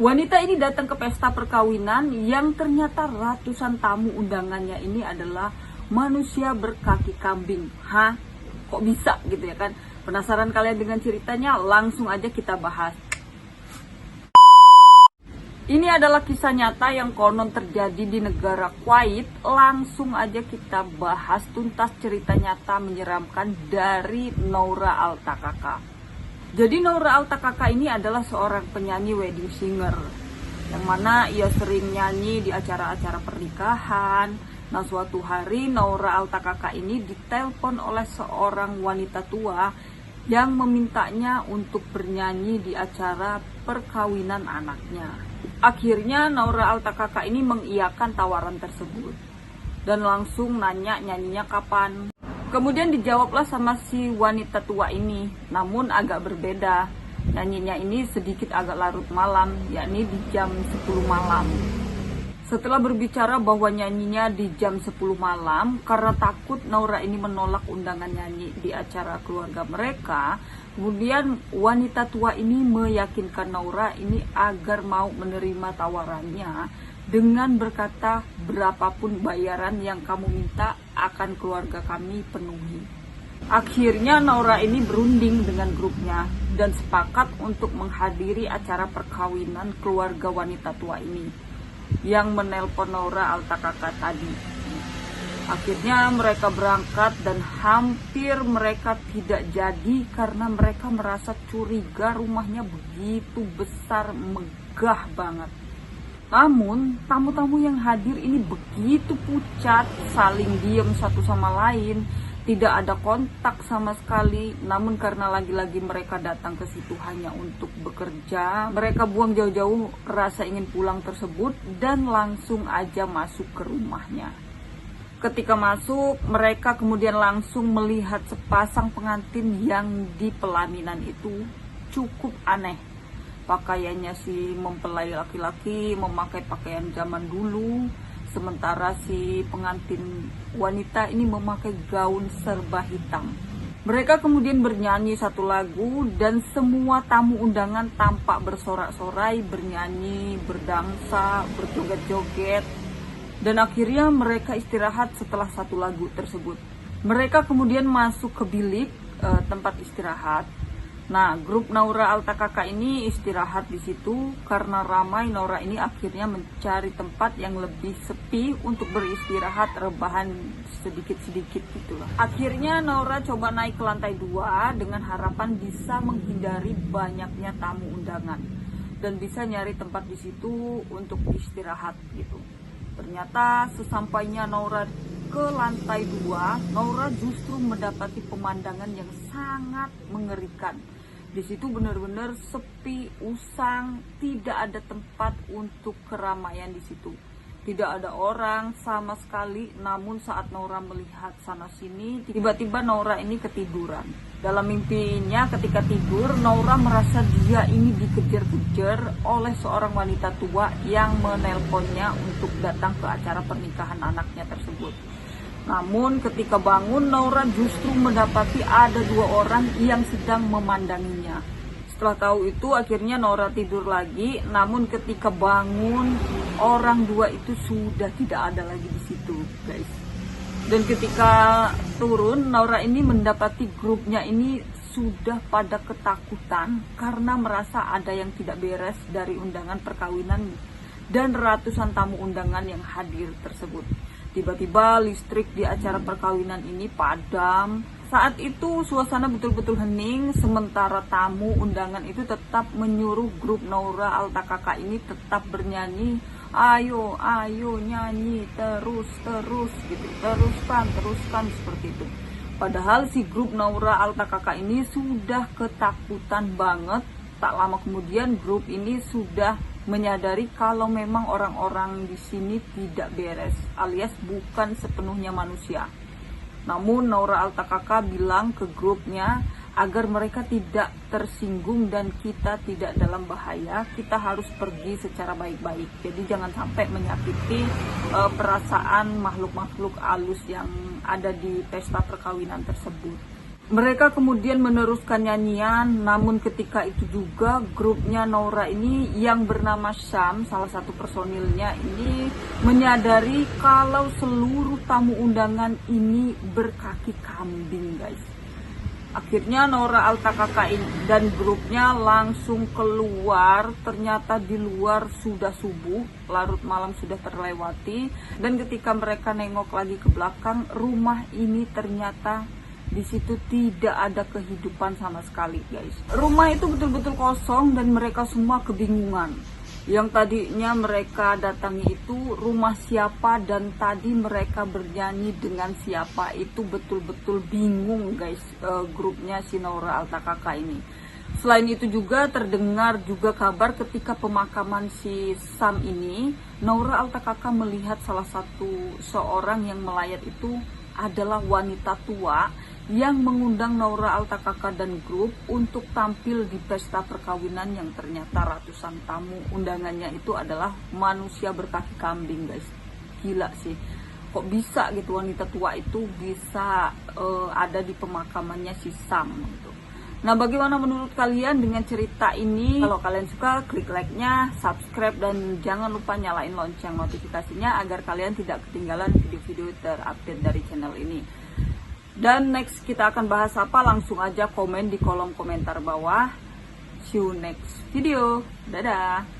Wanita ini datang ke pesta perkawinan yang ternyata ratusan tamu undangannya ini adalah manusia berkaki kambing. Hah? Kok bisa gitu ya kan? Penasaran kalian dengan ceritanya? Langsung aja kita bahas. Ini adalah kisah nyata yang konon terjadi di negara Kuwait. Langsung aja kita bahas tuntas cerita nyata menyeramkan dari Noura Altakaka. Jadi Noura Altakaka ini adalah seorang penyanyi wedding singer, yang mana ia sering nyanyi di acara-acara pernikahan. Nah, suatu hari Noura Altakaka ini ditelepon oleh seorang wanita tua yang memintanya untuk bernyanyi di acara perkawinan anaknya. Akhirnya Noura Altakaka ini mengiyakan tawaran tersebut dan langsung nanya nyanyinya kapan. Kemudian dijawablah sama si wanita tua ini, namun agak berbeda. Nyanyinya ini sedikit agak larut malam, yakni di jam 10 malam. Setelah berbicara bahwa nyanyinya di jam 10 malam, karena takut Noura ini menolak undangan nyanyi di acara keluarga mereka, kemudian wanita tua ini meyakinkan Noura ini agar mau menerima tawarannya dengan berkata, berapapun bayaran yang kamu minta akan keluarga kami penuhi. Akhirnya Noura ini berunding dengan grupnya dan sepakat untuk menghadiri acara perkawinan keluarga wanita tua ini yang menelpon Noura Altakaka tadi. Akhirnya mereka berangkat dan hampir mereka tidak jadi karena mereka merasa curiga rumahnya begitu besar, megah banget. Namun, tamu-tamu yang hadir ini begitu pucat, saling diam satu sama lain, tidak ada kontak sama sekali. Namun karena lagi-lagi mereka datang ke situ hanya untuk bekerja, mereka buang jauh-jauh rasa ingin pulang tersebut dan langsung aja masuk ke rumahnya. Ketika masuk, mereka kemudian langsung melihat sepasang pengantin yang di pelaminan itu cukup aneh. Pakaiannya si mempelai laki-laki memakai pakaian zaman dulu, sementara si pengantin wanita ini memakai gaun serba hitam. Mereka kemudian bernyanyi satu lagu dan semua tamu undangan tampak bersorak-sorai, bernyanyi, berdansa, berjoget-joget. Dan akhirnya mereka istirahat setelah satu lagu tersebut. Mereka kemudian masuk ke bilik tempat istirahat. Nah, grup Noura Altakaka ini istirahat di situ karena ramai. Noura ini akhirnya mencari tempat yang lebih sepi untuk beristirahat, rebahan sedikit-sedikit gitulah. Akhirnya Noura coba naik ke lantai 2 dengan harapan bisa menghindari banyaknya tamu undangan dan bisa nyari tempat di situ untuk istirahat gitu. Ternyata sesampainya Noura ke lantai 2, Noura justru mendapati pemandangan yang sangat mengerikan. Di situ benar-benar sepi, usang, tidak ada tempat untuk keramaian di situ. Tidak ada orang sama sekali, namun saat Noura melihat sana sini, tiba-tiba Noura ini ketiduran. Dalam mimpinya ketika tidur, Noura merasa dia ini dikejar-kejar oleh seorang wanita tua yang menelponnya untuk datang ke acara pernikahan anaknya tersebut. Namun ketika bangun, Noura justru mendapati ada 2 orang yang sedang memandanginya. Setelah tahu itu, akhirnya Noura tidur lagi. Namun ketika bangun, orang 2 itu sudah tidak ada lagi di situ, guys. Dan ketika turun, Noura ini mendapati grupnya ini sudah pada ketakutan karena merasa ada yang tidak beres dari undangan perkawinan dan ratusan tamu undangan yang hadir tersebut. Tiba-tiba listrik di acara perkawinan ini padam. Saat itu suasana betul-betul hening, sementara tamu undangan itu tetap menyuruh grup Noura Altakaka ini tetap bernyanyi. Ayo, ayo nyanyi terus gitu. Teruskan seperti itu. Padahal si grup Noura Altakaka ini sudah ketakutan banget. Tak lama kemudian grup ini sudah menyadari kalau memang orang-orang di sini tidak beres, alias bukan sepenuhnya manusia. Namun Noura Altakaka bilang ke grupnya agar mereka tidak tersinggung dan kita tidak dalam bahaya, kita harus pergi secara baik-baik. Jadi jangan sampai menyakiti perasaan makhluk-makhluk halus yang ada di pesta perkawinan tersebut. Mereka kemudian meneruskan nyanyian, namun ketika itu juga grupnya Naura ini yang bernama Syam, salah satu personilnya ini menyadari kalau seluruh tamu undangan ini berkaki kambing, guys. Akhirnya Naura Altakaka dan grupnya langsung keluar. Ternyata di luar sudah subuh, larut malam sudah terlewati. Dan ketika mereka nengok lagi ke belakang, rumah ini ternyata di situ tidak ada kehidupan sama sekali, guys. Rumah itu betul-betul kosong dan mereka semua kebingungan. Yang tadinya mereka datangi itu rumah siapa dan tadi mereka bernyanyi dengan siapa, itu betul-betul bingung, guys, grupnya si Naura Altakaka ini. Selain itu juga terdengar juga kabar ketika pemakaman si Sam ini, Naura Altakaka melihat seorang yang melayat itu adalah wanita tua yang mengundang Naura Altakaka dan grup untuk tampil di pesta perkawinan yang ternyata ratusan tamu undangannya itu adalah manusia berkaki kambing, guys. Gila sih, kok bisa gitu wanita tua itu bisa ada di pemakamannya si Sam gitu. Nah, bagaimana menurut kalian dengan cerita ini? Kalau kalian suka, klik like-nya, subscribe, dan jangan lupa nyalain lonceng notifikasinya agar kalian tidak ketinggalan video-video terupdate dari channel ini. Dan next kita akan bahas apa, langsung aja komen di kolom komentar bawah. See you next video. Dadah.